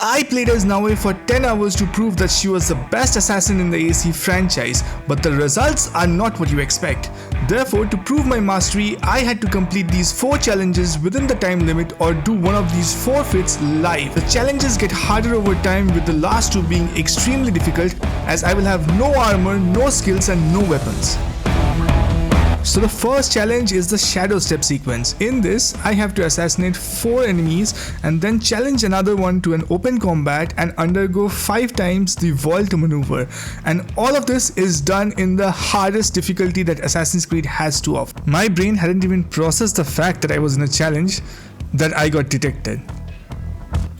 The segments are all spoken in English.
I played as Naoe for 10 hours to prove that she was the best assassin in the AC franchise, but the results are not what you expect. Therefore, to prove my mastery, I had to complete these 4 challenges within the time limit or do one of these forfeits live. The challenges get harder over time, with the last 2 being extremely difficult as I will have no armor, no skills and no weapons. So the first challenge is the Shadowstep sequence. In this, I have to assassinate 4 enemies and then challenge another one to an open combat and undergo 5 times the vault maneuver. And all of this is done in the hardest difficulty that Assassin's Creed has to offer. My brain hadn't even processed the fact that I was in a challenge that I got detected.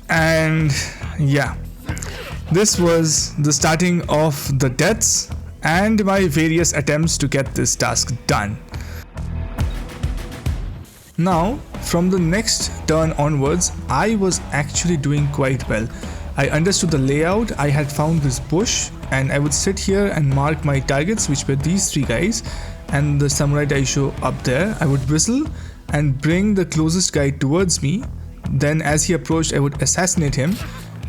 And yeah, this was the starting of the deaths and my various attempts to get this task done. Now, from the next turn onwards, I was actually doing quite well. I understood the layout, I had found this bush, and I would sit here and mark my targets, which were these 3 guys, and the samurai daisho up there. I would whistle and bring the closest guy towards me. Then as he approached, I would assassinate him.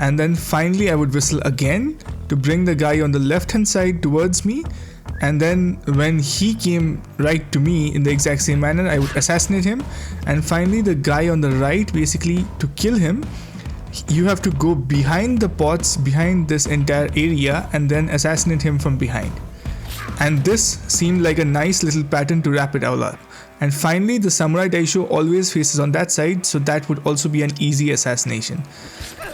And then finally I would whistle again to bring the guy on the left hand side towards me, and then when he came right to me in the exact same manner, I would assassinate him. And finally the guy on the right, basically to kill him, you have to go behind the pots, behind this entire area, and then assassinate him from behind. And this seemed like a nice little pattern to wrap it all up. And finally the samurai daisho always faces on that side, so that would also be an easy assassination.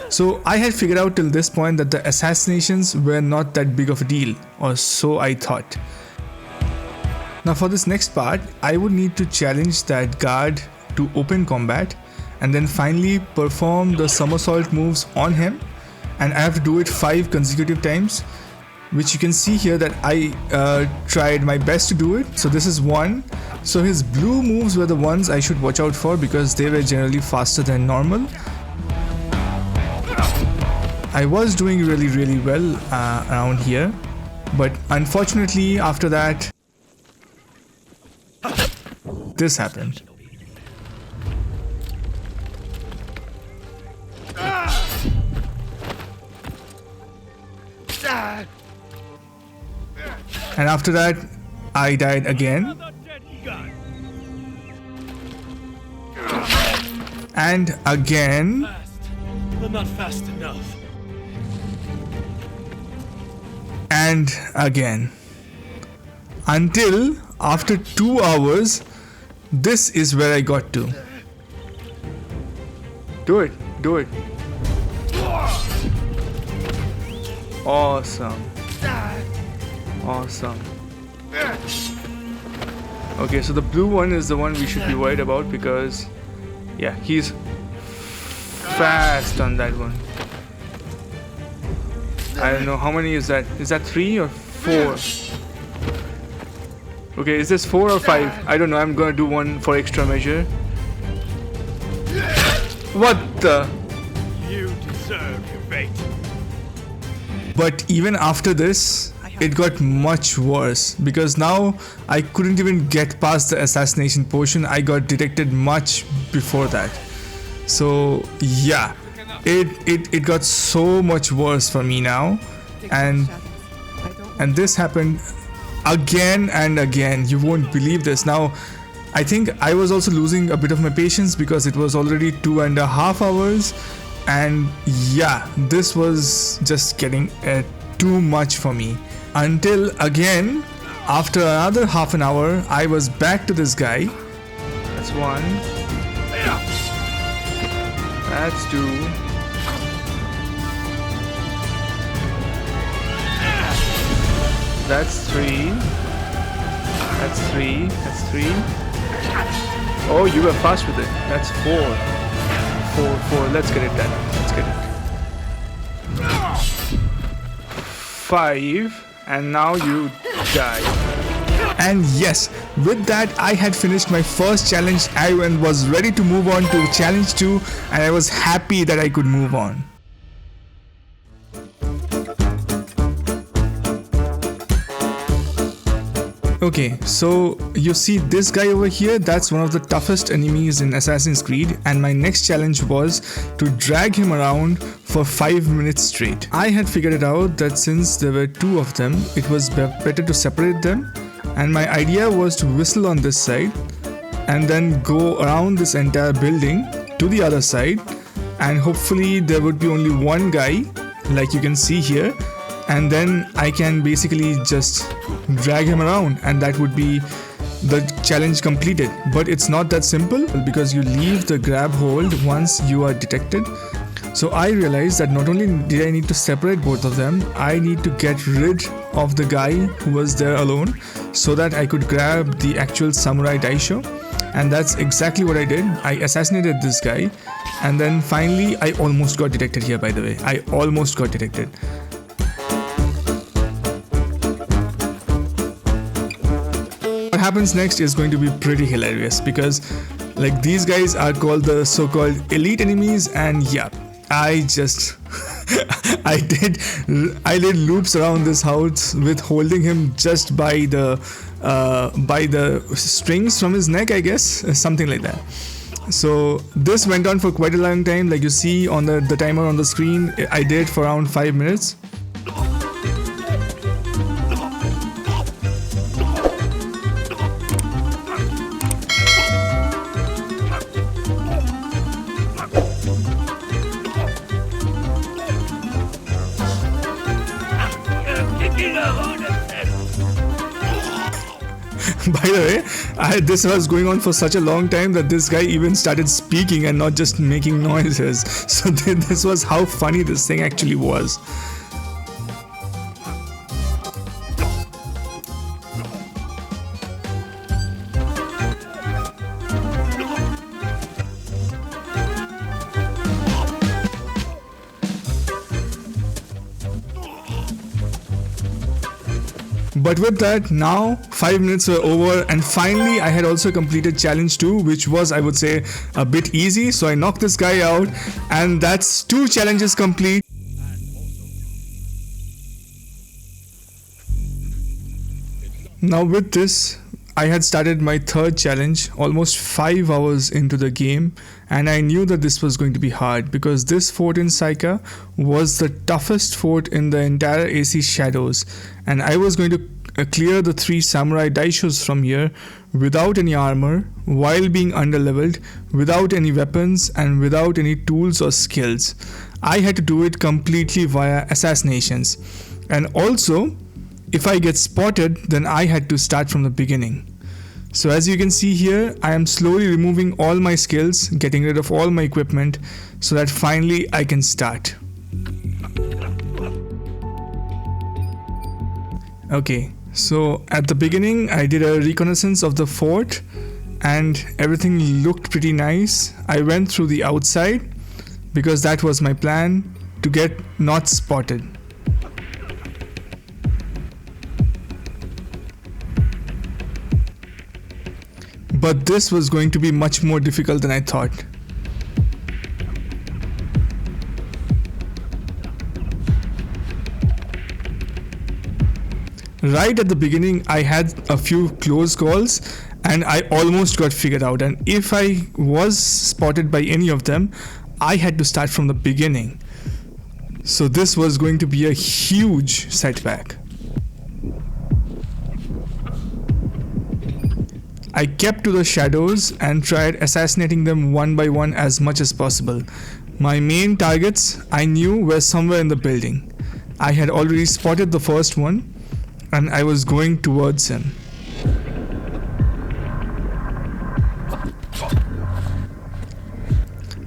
So I had figured out till this point that the assassinations were not that big of a deal, or so I thought. Now for this next part, I would need to challenge that guard to open combat and then finally perform the somersault moves on him, and I have to do it 5 consecutive times, which you can see here that I tried my best to do it. So this is 1. So his blue moves were the ones I should watch out for because they were generally faster than normal. I was doing really well around here, but unfortunately after that, this happened. And after that, I died again. And again. But not fast enough. And again, until after 2 hours, this is where I got to. Do it. Awesome. Okay, so the blue one is the one we should be worried about because, yeah, he's fast on that one. I don't know how many is that. Is that 3 or 4? Okay, is this 4 or 5? I don't know. I'm gonna do 1 for extra measure. What the? You deserve your fate. But even after this, it got much worse because now I couldn't even get past the assassination portion. I got detected much before that. So yeah. It got so much worse for me now, and this happened again and again. You won't believe this. Now I think I was also losing a bit of my patience because it was already 2.5 hours, and yeah, this was just getting too much for me, until again after another half an hour I was back to this guy. That's 1. That's 2. That's 3. That's 3. That's 3. Oh, you were fast with it. That's 4. 4. Let's get it done. Let's get it. 5. And now you die. And yes, with that I had finished my first challenge and was ready to move on to challenge 2, and I was happy that I could move on. Okay, so you see this guy over here, that's one of the toughest enemies in Assassin's Creed, and my next challenge was to drag him around for 5 minutes straight. I had figured it out that since there were two of them, it was better to separate them, and my idea was to whistle on this side and then go around this entire building to the other side, and hopefully there would be only one guy, like you can see here, and then I can basically just drag him around, and that would be the challenge completed. But it's not that simple, because you leave the grab hold once you are detected. So I realized that not only did I need to separate both of them, I need to get rid of the guy who was there alone so that I could grab the actual samurai daisho, and that's exactly what I did. I assassinated this guy, and then finally I almost got detected here, by the way. I almost got detected. What happens next is going to be pretty hilarious, because like these guys are called the so-called elite enemies, and yeah, I just I did loops around this house with holding him just by the strings from his neck, I guess, something like that. So this went on for quite a long time. Like you see on the timer on the screen, I did it for around 5 minutes. By the way, this was going on for such a long time that this guy even started speaking and not just making noises. So this was how funny this thing actually was. But with that, now 5 minutes were over, and finally I had also completed challenge 2, which was, I would say, a bit easy. So I knocked this guy out, and that's 2 challenges complete. Now with this, I had started my 3rd challenge almost 5 hours into the game, and I knew that this was going to be hard, because this fort in Saika was the toughest fort in the entire AC Shadows, and I was going to clear the 3 samurai daishos from here without any armor, while being underleveled, without any weapons, and without any tools or skills. I had to do it completely via assassinations, and also if I get spotted, then I had to start from the beginning. So as you can see here, I am slowly removing all my skills, getting rid of all my equipment, so that finally I can start. Okay, so at the beginning I did a reconnaissance of the fort and everything looked pretty nice. I went through the outside because that was my plan, to get not spotted. But this was going to be much more difficult than I thought. Right at the beginning, I had a few close calls and I almost got figured out. And if I was spotted by any of them, I had to start from the beginning. So this was going to be a huge setback. I kept to the shadows and tried assassinating them one by one as much as possible. My main targets I knew were somewhere in the building. I had already spotted the first one and I was going towards him.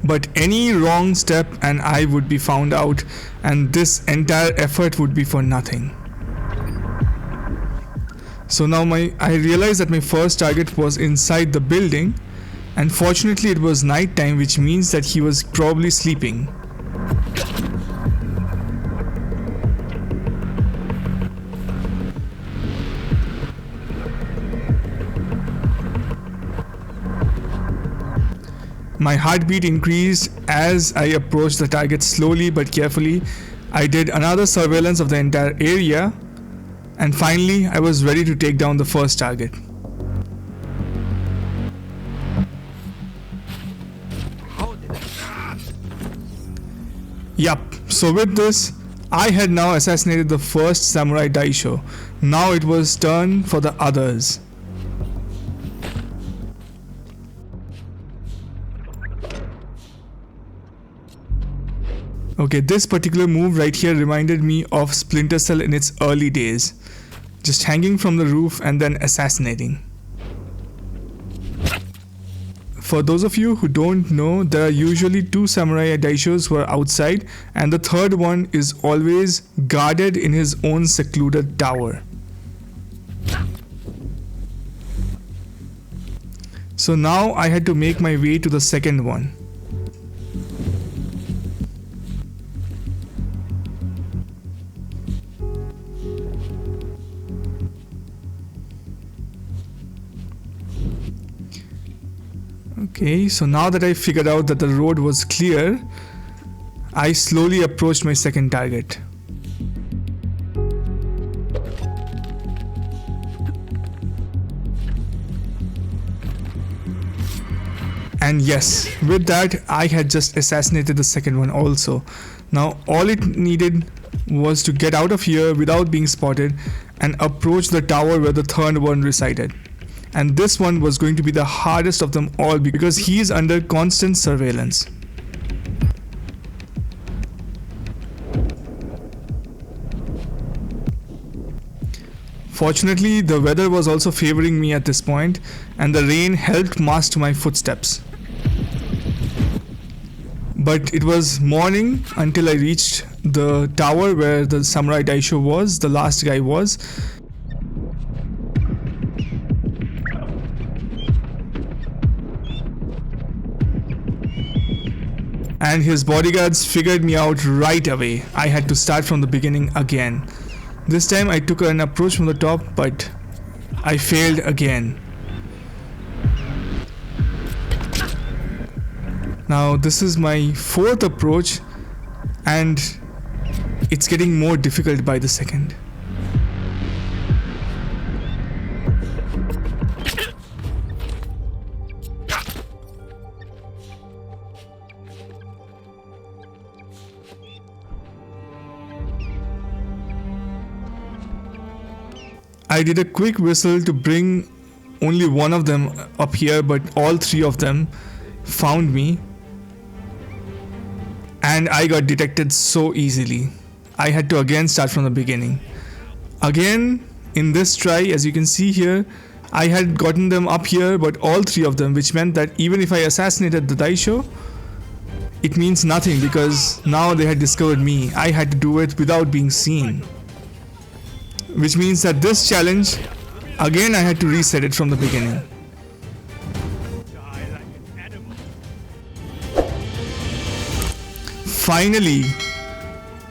But any wrong step and I would be found out, and this entire effort would be for nothing. So now I realized that my first target was inside the building, and fortunately it was night time, which means that he was probably sleeping. My heartbeat increased as I approached the target slowly but carefully. I did another surveillance of the entire area, And finally, I was ready to take down the first target. Yup, so with this, I had now assassinated the first samurai daisho. Now it was turn for the others. Okay, this particular move right here reminded me of Splinter Cell in its early days. Just hanging from the roof and then assassinating. For those of you who don't know, there are usually two samurai daishos who are outside, and the third one is always guarded in his own secluded tower. So now I had to make my way to the second one. Okay, so now that I figured out that the road was clear, I slowly approached my second target. And yes, with that, I had just assassinated the second one also. Now all it needed was to get out of here without being spotted and approach the tower where the third one resided. And this one was going to be the hardest of them all because he is under constant surveillance. Fortunately, the weather was also favoring me at this point, and the rain helped mask my footsteps. But it was morning until I reached the tower where the samurai daisho was, the last guy was. And his bodyguards figured me out right away. I had to start from the beginning again. This time I took an approach from the top, but I failed again. Now this is my fourth approach, and it's getting more difficult by the second. I did a quick whistle to bring only one of them up here, but all three of them found me. And I got detected so easily. I had to again start from the beginning. Again, in this try, as you can see here, I had gotten them up here, but all three of them, which meant that even if I assassinated the daisho, it means nothing because now they had discovered me. I had to do it without being seen. Which means that this challenge, again I had to reset it from the beginning. Finally,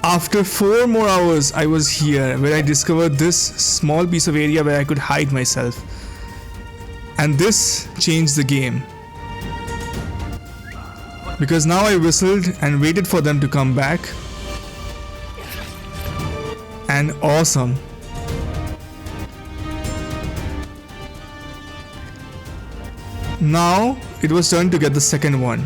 after 4 more hours, I was here where I discovered this small piece of area where I could hide myself. And this changed the game. Because now I whistled and waited for them to come back. And awesome. Now it was turn to get the second one.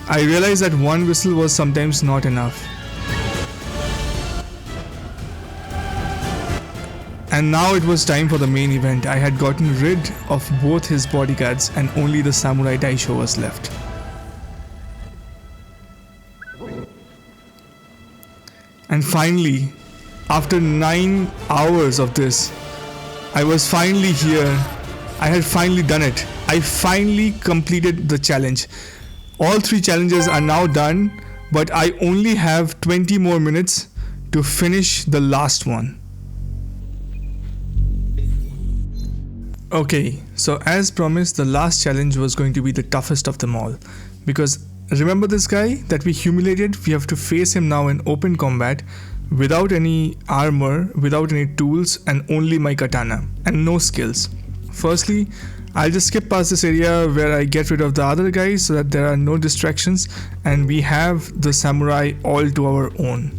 I realized that one whistle was sometimes not enough. And now it was time for the main event. I had gotten rid of both his bodyguards and only the samurai daisho was left. And finally, after 9 hours of this, I was finally here. I had finally done it. I finally completed the challenge. All 3 challenges are now done, but I only have 20 more minutes to finish the last one. Okay, so as promised, the last challenge was going to be the toughest of them all. Because remember this guy that we humiliated? We have to face him now in open combat without any armor, without any tools, and only my katana and no skills. Firstly, I'll just skip past this area where I get rid of the other guys so that there are no distractions and we have the samurai all to our own.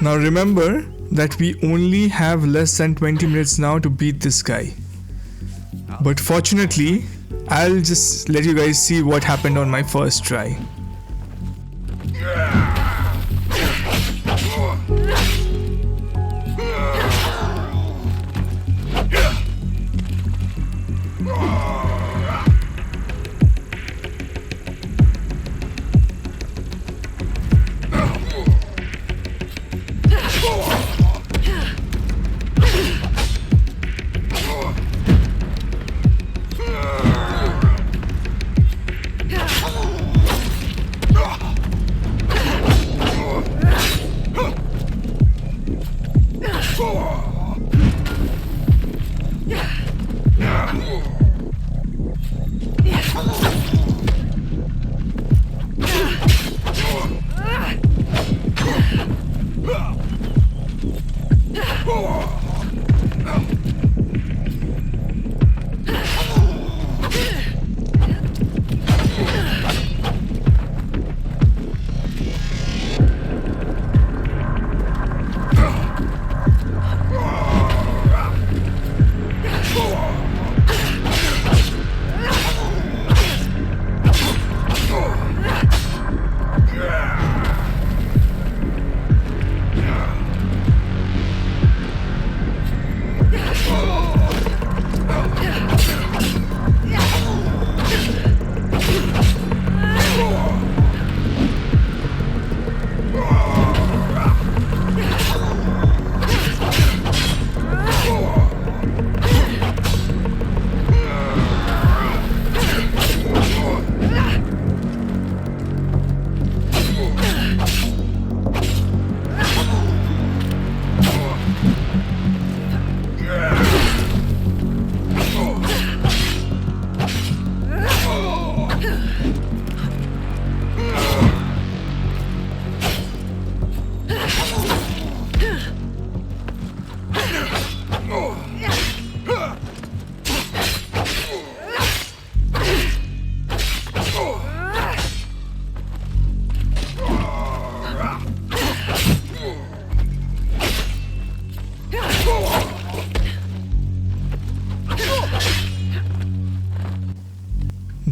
Now remember that we only have less than 20 minutes now to beat this guy. But fortunately, I'll just let you guys see what happened on my first try.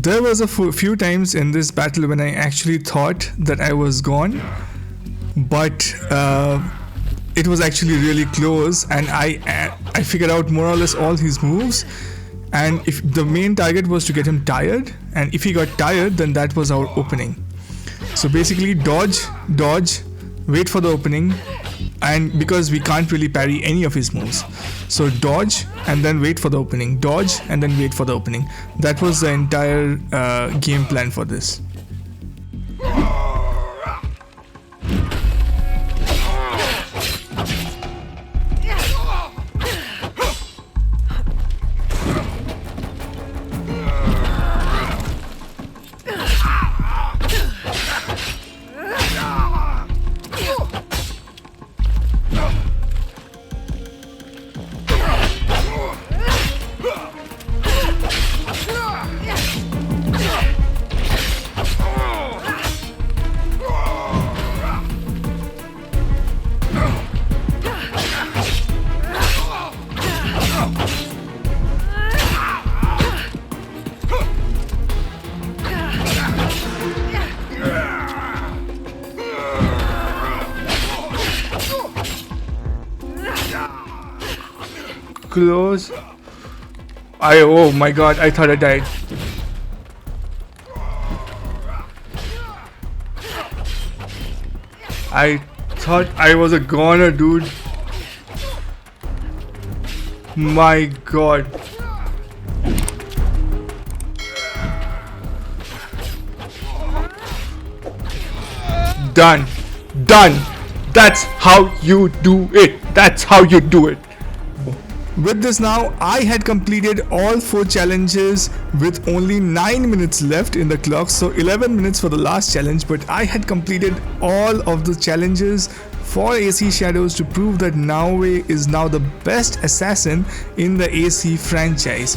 There was a few times in this battle when I actually thought that I was gone, but it was actually really close, and I figured out more or less all his moves. And if the main target was to get him tired, and if he got tired, then that was our opening. So basically, dodge, wait for the opening, and because we can't really parry any of his moves, so dodge and then wait for the opening, dodge and then wait for the opening. That was the entire game plan for this. Close. Oh my god, I thought I died. I thought I was a goner, dude. My god. Done. That's how you do it. That's how you do it. With this now, I had completed all 4 challenges with only 9 minutes left in the clock, so 11 minutes for the last challenge, but I had completed all of the challenges for AC Shadows to prove that Naoe is now the best assassin in the AC franchise.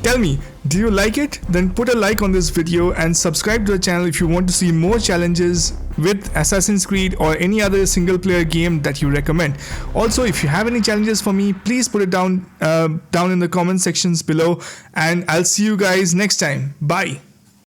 Tell me, do you like it? Then put a like on this video and subscribe to the channel if you want to see more challenges with Assassin's Creed or any other single player game that you recommend. Also, if you have any challenges for me, please put it down in the comment sections below, and I'll see you guys next time. Bye.